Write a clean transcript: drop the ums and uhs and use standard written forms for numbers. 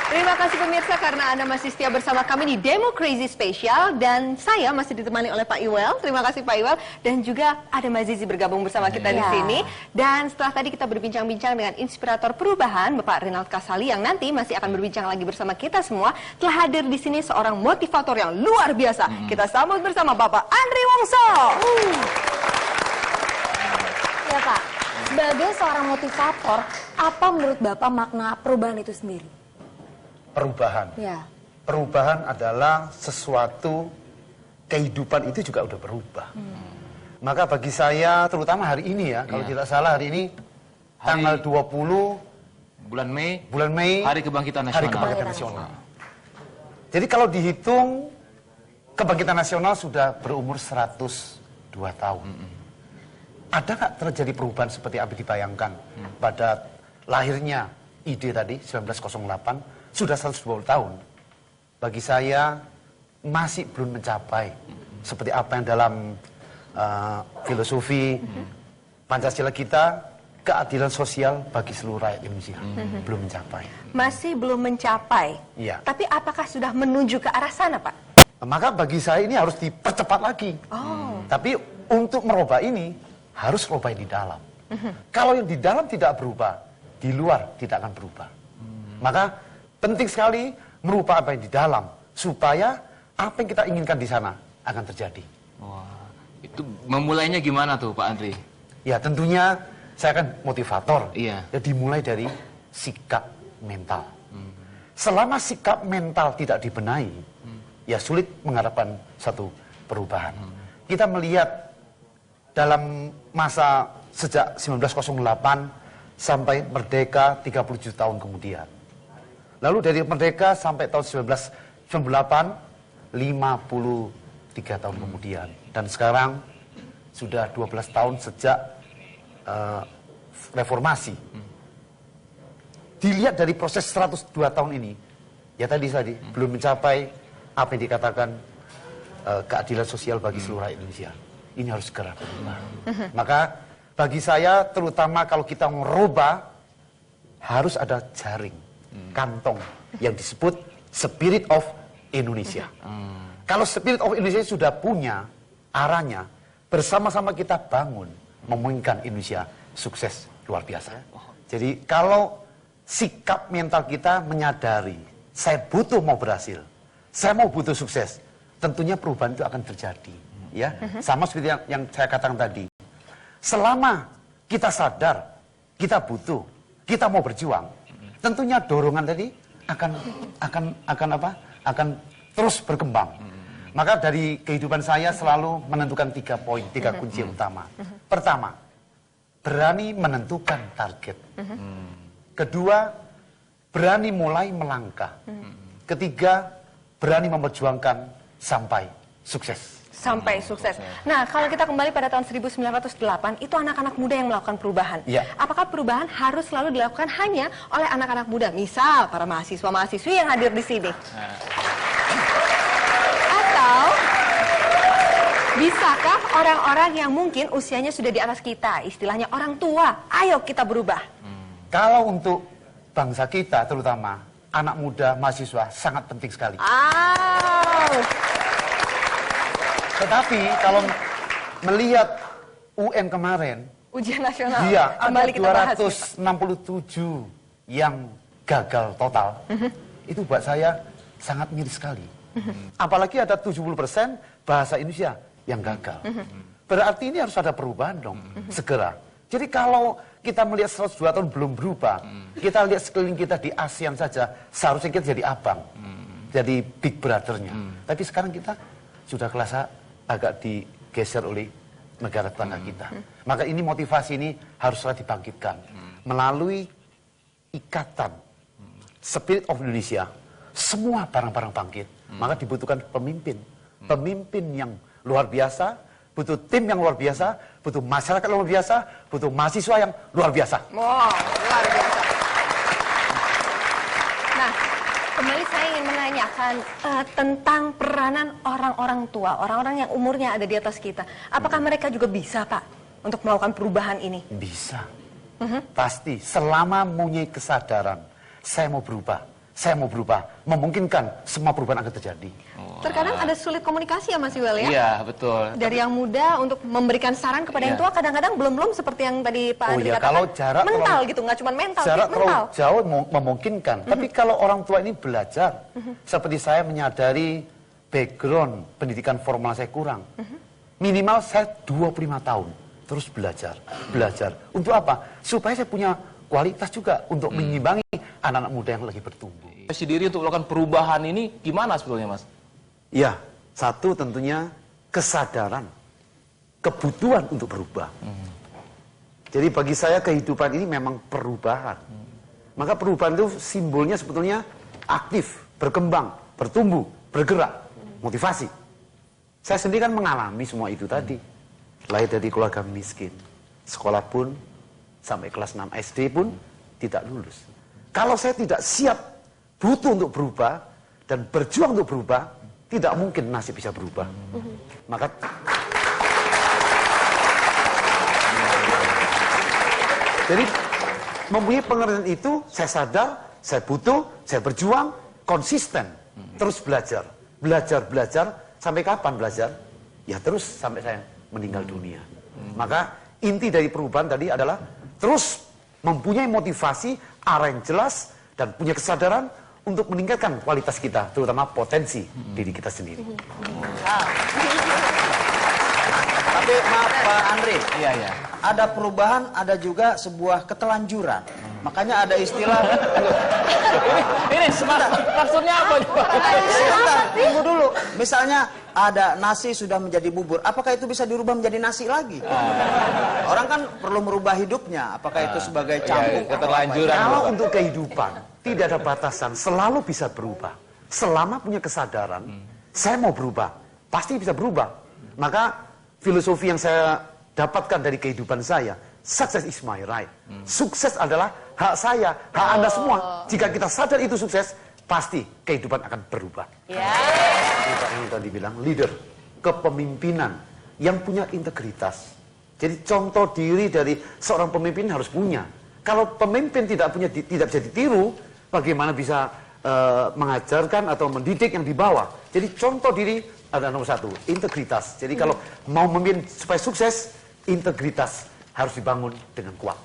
Terima kasih pemirsa karena Anda masih setia bersama kami di Demo Crazy Special dan saya masih ditemani oleh Pak Iwel. Terima kasih Pak Iwel dan juga ada Mbak Zizi bergabung bersama kita di sini. Dan setelah tadi kita berbincang-bincang dengan inspirator perubahan Bapak Rinald Kasali yang nanti masih akan berbincang lagi bersama kita semua, telah hadir di sini seorang motivator yang luar biasa. Kita sambut bersama Bapak Andri Wongso. Ya Pak, sebagai seorang motivator, apa menurut Bapak makna perubahan itu sendiri? Perubahan. Ya. Perubahan adalah sesuatu, kehidupan itu juga udah berubah. Maka bagi saya, terutama hari ini ya, kalau tidak salah hari ini tanggal 20 bulan Mei, Hari Kebangkitan Nasional. Hari Kebangkitan Nasional. Jadi kalau dihitung, Kebangkitan Nasional sudah berumur 102 tahun. Ada nggak terjadi perubahan seperti apa dibayangkan pada lahirnya ide tadi 1908? Sudah 120 tahun. Bagi saya masih belum mencapai seperti apa yang dalam filosofi Pancasila kita, keadilan sosial bagi seluruh rakyat Indonesia. Belum mencapai. Masih belum mencapai. Iya. Tapi apakah sudah menuju ke arah sana, Pak? Maka bagi saya ini harus dipercepat lagi. Tapi untuk merubah ini harus merubah di dalam. Kalau yang di dalam tidak berubah, di luar tidak akan berubah. Maka penting sekali merubah apa yang di dalam supaya apa yang kita inginkan di sana akan terjadi. Wah, itu memulainya gimana tuh Pak Andri? Ya tentunya saya kan motivator. Iya. Ya dimulai dari sikap mental. Selama sikap mental tidak dibenahi, ya sulit mengharapkan satu perubahan. Kita melihat dalam masa sejak 1908 sampai merdeka 37 tahun kemudian. Lalu dari merdeka sampai tahun 1998, 53 tahun kemudian. Dan sekarang sudah 12 tahun sejak reformasi. Dilihat dari proses 102 tahun ini, ya tadi belum mencapai apa yang dikatakan keadilan sosial bagi seluruh rakyat Indonesia. Ini harus segera berubah. Maka bagi saya, terutama kalau kita merubah, harus ada jaring, kantong yang disebut Spirit of Indonesia. Kalau Spirit of Indonesia sudah punya arahnya, bersama-sama kita bangun, memungkinkan Indonesia sukses luar biasa. Jadi kalau sikap mental kita menyadari, saya butuh mau berhasil, saya mau butuh sukses, tentunya perubahan itu akan terjadi. Ya, sama seperti yang saya katakan tadi. Selama kita sadar, kita butuh, kita mau berjuang, tentunya dorongan tadi akan terus berkembang. Maka dari kehidupan saya selalu menentukan 3 poin, 3 kunci yang utama. Pertama, berani menentukan target. Kedua, berani mulai melangkah. Ketiga, berani memperjuangkan sampai sukses. Sampai sukses. Nah, kalau kita kembali pada tahun 1908, itu anak-anak muda yang melakukan perubahan. Ya. Apakah perubahan harus selalu dilakukan hanya oleh anak-anak muda? Misal, para mahasiswa-mahasiswi yang hadir di sini. Atau, bisakah orang-orang yang mungkin usianya sudah di atas kita, istilahnya orang tua, ayo kita berubah? Kalau untuk bangsa kita, terutama anak muda, mahasiswa, sangat penting sekali. Tetapi kalau melihat UN kemarin, Ujian nasional. iya, Kembali kita bahas. 267 yang gagal total. Itu buat saya sangat miris sekali. Apalagi ada 70% bahasa Indonesia yang gagal. Berarti ini harus ada perubahan dong, segera. Jadi kalau kita melihat 102 tahun belum berubah, kita lihat sekeliling kita di ASEAN saja, seharusnya kita jadi abang, jadi big brother-nya. Tapi sekarang kita sudah kelas agak digeser oleh negara tetangga kita. Maka ini motivasi ini haruslah dibangkitkan melalui ikatan Spirit of Indonesia. Semua barang-barang bangkit. Maka dibutuhkan pemimpin. Pemimpin yang luar biasa, butuh tim yang luar biasa, butuh masyarakat yang luar biasa, butuh mahasiswa yang luar biasa. Wow, luar biasa. Nah, kembali saya ingin menanyakan tentang peranan orang-orang tua, orang-orang yang umurnya ada di atas kita. Apakah mereka juga bisa, Pak, untuk melakukan perubahan ini? Bisa. Pasti, selama mempunyai kesadaran, saya mau berubah, saya mau berubah, memungkinkan semua perubahan akan terjadi. Terkadang ada sulit komunikasi ya Mas Iwel ya? Iya, betul. Dari yang muda untuk memberikan saran kepada yang Iya. tua, kadang-kadang belum seperti yang tadi Pak Oh Andri iya, katakan. kalau jarak mental gitu, nggak cuma mental, jarak tapi terlalu mental. jauh memungkinkan. Tapi kalau orang tua ini belajar, seperti saya menyadari background pendidikan formal saya kurang. Minimal saya 25 tahun terus belajar. Untuk apa? Supaya saya punya kualitas juga untuk mengimbangi anak-anak muda yang lagi bertumbuh. Diri untuk melakukan perubahan ini gimana sebetulnya, Mas? Ya, satu tentunya kesadaran, kebutuhan untuk berubah. Jadi bagi saya kehidupan ini memang perubahan. Maka perubahan itu simbolnya sebetulnya aktif, berkembang, bertumbuh, bergerak, motivasi. Saya sendiri kan mengalami semua itu tadi. Lahir dari keluarga miskin, sekolah pun sampai kelas 6 SD pun tidak lulus. Kalau saya tidak siap, butuh untuk berubah dan berjuang untuk berubah, tidak mungkin nasib bisa berubah. Maka jadi mempunyai pengertian itu, saya sadar, saya butuh, saya berjuang, konsisten, terus belajar, sampai kapan belajar? Ya terus sampai saya meninggal dunia. Maka inti dari perubahan tadi adalah terus mempunyai motivasi, arah yang jelas, dan punya kesadaran untuk meningkatkan kualitas kita, terutama potensi diri kita sendiri. Tapi maaf Pak Andri, Iya. ada perubahan, ada juga sebuah ketelanjuran. Makanya ada istilah. Ini maksudnya apa? Sebentar, tunggu dulu. Misalnya ada nasi sudah menjadi bubur, apakah itu bisa dirubah menjadi nasi lagi? Orang kan perlu merubah hidupnya, apakah itu sebagai cambuk? keterlanjuran. Kalau untuk kehidupan, tidak ada batasan, selalu bisa berubah. Selama punya kesadaran, saya mau berubah, pasti bisa berubah. Maka filosofi yang saya dapatkan dari kehidupan saya, success is my right. Sukses adalah hak saya, hak Anda semua. Jika kita sadar itu sukses, pasti kehidupan akan berubah. Yang tadi bilang, leader, kepemimpinan yang punya integritas. Jadi contoh diri dari seorang pemimpin harus punya. Kalau pemimpin tidak bisa ditiru, bagaimana bisa mengajarkan atau mendidik yang di bawah? Jadi contoh diri ada nomor satu, integritas. Jadi kalau mau memimpin supaya sukses, integritas harus dibangun dengan kuat.